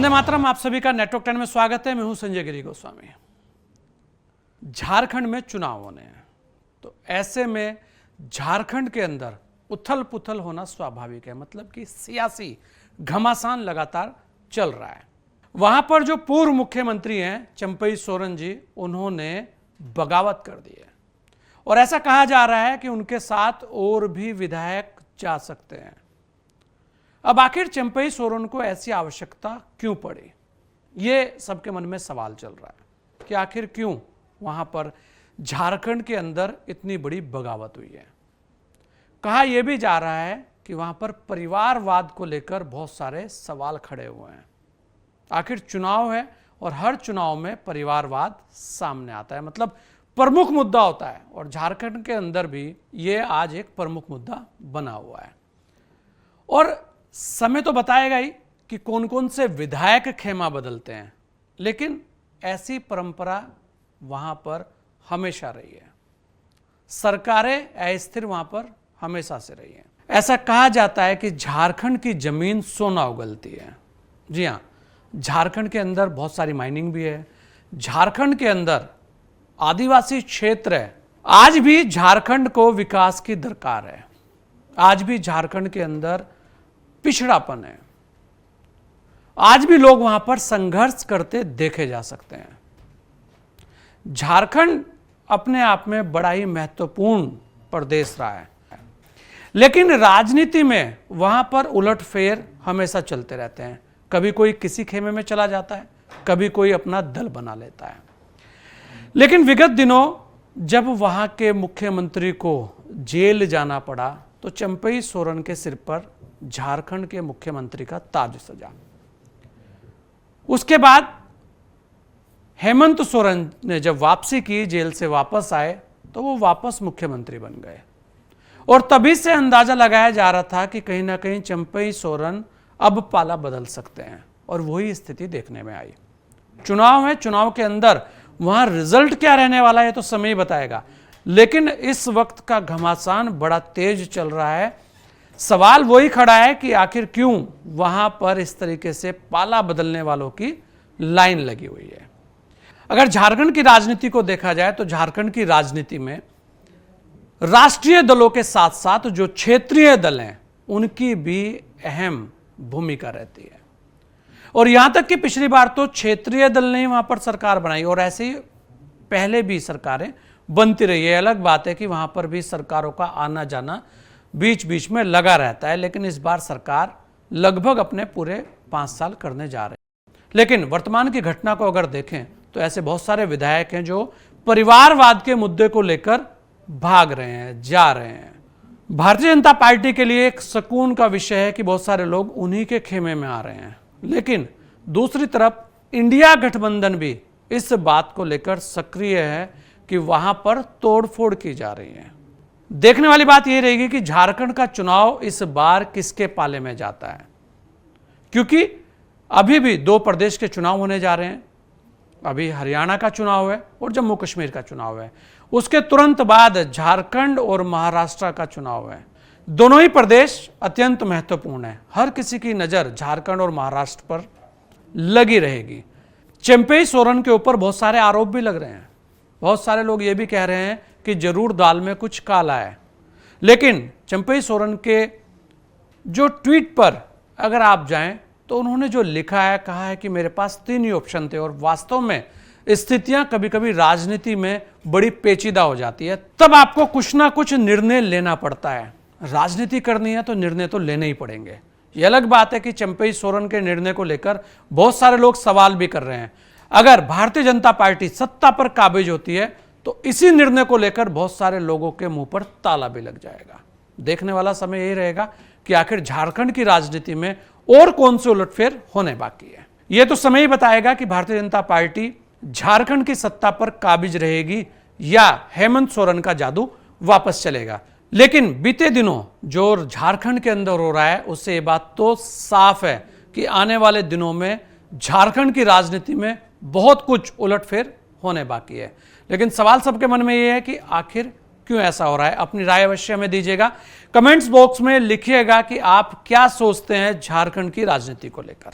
वंदे मातरम। आप सभी का नेटवर्क 10 में स्वागत है। मैं हूं संजय गिरी गोस्वामी। झारखंड में चुनाव होने हैं, तो ऐसे में झारखंड के अंदर उथल पुथल होना स्वाभाविक है। मतलब कि सियासी घमासान लगातार चल रहा है। वहां पर जो पूर्व मुख्यमंत्री हैं चंपई सोरेन जी, उन्होंने बगावत कर दी है और ऐसा कहा जा रहा है कि उनके साथ और भी विधायक जा सकते हैं। अब आखिर चंपई सोरेन को ऐसी आवश्यकता क्यों पड़ी, ये सबके मन में सवाल चल रहा है कि आखिर क्यों वहां पर झारखंड के अंदर इतनी बड़ी बगावत हुई है। कहा यह भी जा रहा है कि वहां पर परिवारवाद को लेकर बहुत सारे सवाल खड़े हुए हैं। आखिर चुनाव है और हर चुनाव में परिवारवाद सामने आता है, मतलब प्रमुख मुद्दा होता है, और झारखंड के अंदर भी ये आज एक प्रमुख मुद्दा बना हुआ है। और समय तो बताएगा ही कि कौन कौन से विधायक खेमा बदलते हैं, लेकिन ऐसी परंपरा वहां पर हमेशा रही है। सरकारें अस्थिर वहां पर हमेशा से रही हैं। ऐसा कहा जाता है कि झारखंड की जमीन सोना उगलती है। जी हां, झारखंड के अंदर बहुत सारी माइनिंग भी है। झारखंड के अंदर आदिवासी क्षेत्र है। आज भी झारखंड को विकास की दरकार है। आज भी झारखंड के अंदर पिछड़ापन है। आज भी लोग वहां पर संघर्ष करते देखे जा सकते हैं। झारखंड अपने आप में बड़ा ही महत्वपूर्ण प्रदेश रहा है, लेकिन राजनीति में वहां पर उलटफेर हमेशा चलते रहते हैं। कभी कोई किसी खेमे में चला जाता है, कभी कोई अपना दल बना लेता है। लेकिन विगत दिनों जब वहां के मुख्यमंत्री को जेल जाना पड़ा, तो चंपई सोरेन के सिर पर झारखंड के मुख्यमंत्री का ताज सजा। उसके बाद हेमंत सोरेन ने जब वापसी की, जेल से वापस आए, तो वो वापस मुख्यमंत्री बन गए। और तभी से अंदाजा लगाया जा रहा था कि कहीं ना कहीं चंपई सोरेन अब पाला बदल सकते हैं, और वही स्थिति देखने में आई। चुनाव है, चुनाव के अंदर वहां रिजल्ट क्या रहने वाला है तो समय ही बताएगा, लेकिन इस वक्त का घमासान बड़ा तेज चल रहा है। सवाल वही खड़ा है कि आखिर क्यों वहां पर इस तरीके से पाला बदलने वालों की लाइन लगी हुई है। अगर झारखंड की राजनीति को देखा जाए तो झारखंड की राजनीति में राष्ट्रीय दलों के साथ साथ जो क्षेत्रीय दल हैं उनकी भी अहम भूमिका रहती है। और यहां तक कि पिछली बार तो क्षेत्रीय दल ने वहां पर सरकार बनाई, और ऐसे ही पहले भी सरकारें बनती रही है। अलग बात है कि वहां पर भी सरकारों का आना जाना बीच बीच में लगा रहता है, लेकिन इस बार सरकार लगभग अपने पूरे 5 साल करने जा रही है। लेकिन वर्तमान की घटना को अगर देखें तो ऐसे बहुत सारे विधायक हैं जो परिवारवाद के मुद्दे को लेकर भाग रहे हैं, जा रहे हैं। भारतीय जनता पार्टी के लिए एक सुकून का विषय है कि बहुत सारे लोग उन्हीं के खेमे में आ रहे हैं, लेकिन दूसरी तरफ इंडिया गठबंधन भी इस बात को लेकर सक्रिय है कि वहां पर तोड़फोड़ की जा रही है। देखने वाली बात यह रहेगी कि झारखंड का चुनाव इस बार किसके पाले में जाता है, क्योंकि अभी भी 2 प्रदेश के चुनाव होने जा रहे हैं। अभी हरियाणा का चुनाव है और जम्मू कश्मीर का चुनाव है। उसके तुरंत बाद झारखंड और महाराष्ट्र का चुनाव है। दोनों ही प्रदेश अत्यंत महत्वपूर्ण है। हर किसी की नजर झारखंड और महाराष्ट्र पर लगी रहेगी। चंपई सोरेन के ऊपर बहुत सारे आरोप भी लग रहे हैं। बहुत सारे लोग ये भी कह रहे हैं कि जरूर दाल में कुछ काला है। लेकिन चंपई सोरेन के जो ट्वीट पर अगर आप जाएं तो उन्होंने जो लिखा है, कहा है कि मेरे पास 3 ही ऑप्शन थे, और वास्तव में स्थितियां कभी कभी राजनीति में बड़ी पेचीदा हो जाती है। तब आपको कुछ ना कुछ निर्णय लेना पड़ता है। राजनीति करनी है तो निर्णय तो लेने ही पड़ेंगे। यह अलग बात है कि चंपई सोरेन के निर्णय को लेकर बहुत सारे लोग सवाल भी कर रहे हैं। अगर भारतीय जनता पार्टी सत्ता पर काबिज होती है तो इसी निर्णय को लेकर बहुत सारे लोगों के मुंह पर ताला भी लग जाएगा। देखने वाला समय यही रहेगा कि आखिर झारखंड की राजनीति में और कौन से उलटफेर होने बाकी है। यह तो समय ही बताएगा कि भारतीय जनता पार्टी झारखंड की सत्ता पर काबिज रहेगी या हेमंत सोरेन का जादू वापस चलेगा। लेकिन बीते दिनों जो झारखंड के अंदर हो रहा है, उससे ये बात तो साफ है कि आने वाले दिनों में झारखंड की राजनीति में बहुत कुछ उलटफेर होने बाकी है। लेकिन सवाल सबके मन में यह है कि आखिर क्यों ऐसा हो रहा है। अपनी राय अवश्य हमें दीजिएगा, कमेंट्स बॉक्स में लिखिएगा कि आप क्या सोचते हैं झारखंड की राजनीति को लेकर।